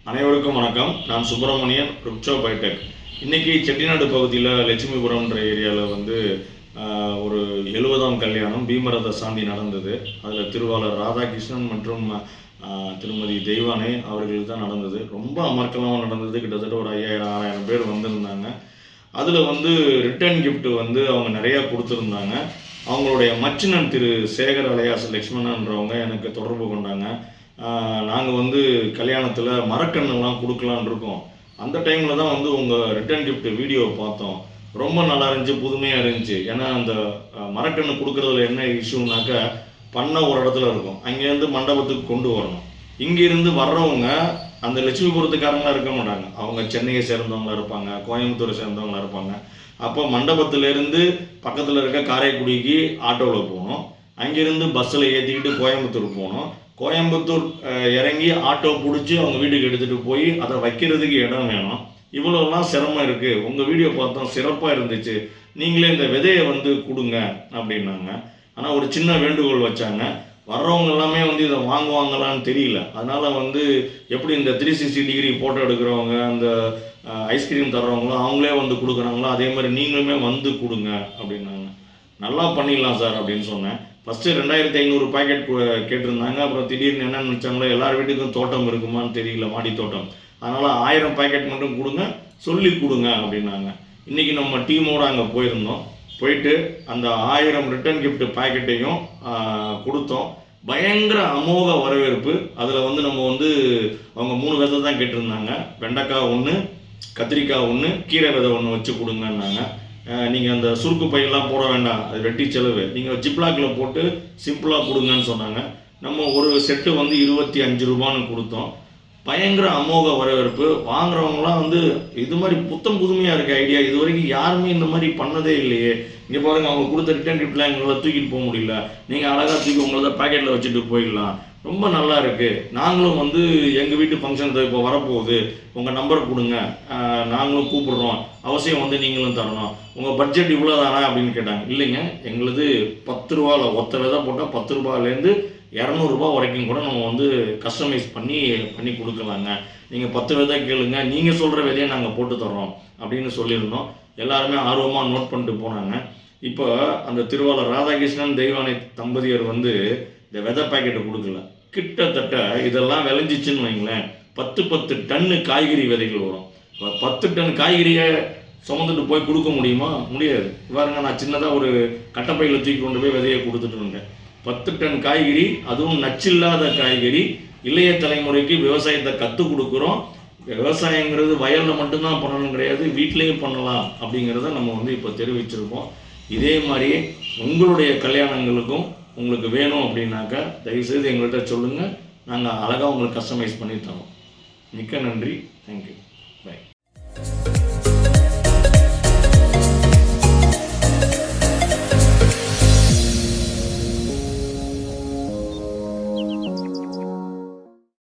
அனைவருக்கும் வணக்கம். நான் சுப்பிரமணியன், ருக்ஷோ பைடெக். இன்றைக்கி செட்டிநாடு பகுதியில் லட்சுமிபுரம்ன்ற ஏரியாவில் ஒரு 70ஆம் கல்யாணம் பீமரத சாந்தி நடந்தது. அதில் திருவாளர் ராதாகிருஷ்ணன் மற்றும் திருமதி தெய்வானை அவர்களுக்கு தான் நடந்தது. ரொம்ப அமர்க்கலமாக நடந்தது. கிட்டத்தட்ட ஒரு 5000-6000 பேர் வந்திருந்தாங்க. அதில் ரிட்டர்ன் கிஃப்ட் அவங்க நிறையா கொடுத்துருந்தாங்க. அவங்களுடைய மச்சினன் திரு சேகர் அலையாஸ் லக்ஷ்மணன்றவங்க எனக்கு தொடர்பு கொண்டாங்க. நாங்கள் கல்யாணத்தில் மரக்கண்ணெல்லாம் கொடுக்கலான் இருக்கோம். அந்த டைமில் தான் உங்கள் ரிட்டர்ன் கிஃப்ட் வீடியோ பார்த்தோம். ரொம்ப நல்லா இருந்துச்சு, புதுமையாக இருந்துச்சு. ஏன்னா அந்த மரக்கண்ணு கொடுக்குறதுல என்ன இஷ்யூனாக்கா, பண்ண ஒரு இடத்துல இருக்கும், அங்கேருந்து மண்டபத்துக்கு கொண்டு வரணும். இங்கேருந்து வர்றவங்க அந்த லட்சுமிபுரத்துக்காரங்களாக இருக்க மாட்டாங்க. அவங்க சென்னையை சேர்ந்தவங்களாக இருப்பாங்க, கோயம்புத்தூரை சேர்ந்தவங்களாக இருப்பாங்க. அப்போ மண்டபத்திலேருந்து பக்கத்தில் இருக்க காரைக்குடிக்கு ஆட்டோவில் போகணும். அங்கேருந்து பஸ்ஸில் ஏற்றிக்கிட்டு கோயம்புத்தூர் போகணும். கோயம்புத்தூர் இறங்கி ஆட்டோ பிடிச்சி அவங்க வீட்டுக்கு எடுத்துகிட்டு போய் அதை வைக்கிறதுக்கு இடம் வேணும். இவ்வளோலாம் சிரமம் இருக்குது. உங்கள் வீடியோ பார்த்தோம், சிறப்பாக இருந்துச்சு, நீங்களே இந்த விதையை கொடுங்க அப்படின்னாங்க. ஆனால் ஒரு சின்ன வேண்டுகோள் வச்சாங்க. வர்றவங்க எல்லாமே இதை வாங்குவாங்களான்னு தெரியல. அதனால் எப்படி இந்த 360 டிகிரி ஃபோட்டோ எடுக்கிறவங்க, அந்த ஐஸ்கிரீம் தர்றவங்களும் அவங்களே கொடுக்குறாங்களோ அதே மாதிரி நீங்களுமே கொடுங்க அப்படின்னாங்க. நல்லா பண்ணிடலாம் சார் அப்படின்னு சொன்னேன். ஃபஸ்ட்டு 2500 பாக்கெட் கேட்டிருந்தாங்க. அப்புறம் திடீர்னு என்ன நினச்சாங்களோ, எல்லார் வீட்டுக்கும் தோட்டம் இருக்குமான்னு தெரியல, மாடி தோட்டம். அதனால் 1000 பாக்கெட் மட்டும் கொடுங்க, சொல்லி கொடுங்க அப்படின்னாங்க. இன்றைக்கி நம்ம டீமோடு அங்கே போயிருந்தோம். போயிட்டு அந்த 1000 ரிட்டர்ன் கிஃப்ட் பாக்கெட்டையும் கொடுத்தோம். பயங்கர அமோக வரவேற்பு. அதில் நம்ம அவங்க 3 விதை தான் கேட்டிருந்தாங்க. வெண்டைக்காய் 1, கத்திரிக்காய் 1, கீரை விதை 1 வச்சு கொடுங்கன்னாங்க. நீங்கள் அந்த சுருக்கு பையெல்லாம் போட வேண்டாம், அது வெட்டி செலவு, நீங்கள் ஜிப்லாக்கில் போட்டு சிம்பிளாக கொடுங்கன்னு சொன்னாங்க. நம்ம ஒரு செட்டு 25 ரூபான்னு கொடுத்தோம். பயங்கர அமோக வரவேற்பு. வாங்குறவங்களாம் இது மாதிரி புத்தம் புதுமையாக இருக்க ஐடியா, இது வரைக்கும் யாருமே இந்த மாதிரி பண்ணதே இல்லையே. இங்கே பாருங்கள், அவங்க கொடுத்த ரிட்டர்ன் கிஃப்ட்லாம் எங்களால் தூக்கிட்டு போக முடியல. நீங்கள் அழகாக தூக்கி உங்களோட பேக்கெட்டில் வச்சுட்டு போயிடலாம். ரொம்ப நல்லா இருக்குது. நாங்களும் எங்கள் வீட்டு ஃபங்க்ஷன் இப்போ வரப்போகுது, உங்கள் நம்பர் கொடுங்க, நாங்களும் கூப்பிடுறோம், அவசியம் நீங்களும் தரணும். உங்கள் பட்ஜெட் இவ்வளோ தானே அப்படின்னு கேட்டாங்க. இல்லைங்க, எங்களுது 10 ரூபாவில் ஒத்த விதை போட்டால் 10 ரூபாயிலேருந்து 200 ரூபா வரைக்கும் கூட நம்ம கஸ்டமைஸ் பண்ணி கொடுக்கலாங்க. நீங்கள் 10 விதை கேளுங்க, நீங்கள் சொல்கிற விதையை நாங்கள் போட்டு தர்றோம் அப்படின்னு சொல்லியிருந்தோம். எல்லாருமே ஆர்வமாக நோட் பண்ணிட்டு போனாங்க. இப்போ அந்த திருவாளர் ராதாகிருஷ்ணன் தெய்வானை தம்பதியர் இந்த விதை பாக்கெட்டை கொடுக்கல. கிட்டத்தட்ட இதெல்லாம் விளைஞ்சிச்சுன்னு வைங்களேன், 10 டன்னு காய்கறி விதைகள் வரும். 10 டன் காய்கறியை சுமந்துட்டு போய் கொடுக்க முடியுமா? முடியாது. பாருங்க, நான் சின்னதாக ஒரு கட்டப்பையில் தூக்கி கொண்டு போய் விதையை கொடுத்துட்டு இருந்தேன். 10 டன் காய்கறி, அதுவும் நச்சில்லாத காய்கறி. இளைய தலைமுறைக்கு விவசாயத்தை கற்றுக் கொடுக்குறோம். விவசாயங்கிறது வயலில் மட்டும்தான் பண்ணணும் கிடையாது, வீட்லேயும் பண்ணலாம் அப்படிங்கிறத நம்ம இப்போ தெரிவிச்சிருக்கோம். இதே மாதிரியே உங்களுடைய கல்யாணங்களுக்கும் உங்களுக்கு வேணும் அப்படின்னாக்கா தயவுசெய்து எங்கள்கிட்ட சொல்லுங்கள். நாங்கள் அழகாக உங்களுக்கு கஸ்டமைஸ் பண்ணி தரோம். மிக்க நன்றி. தேங்க்யூ.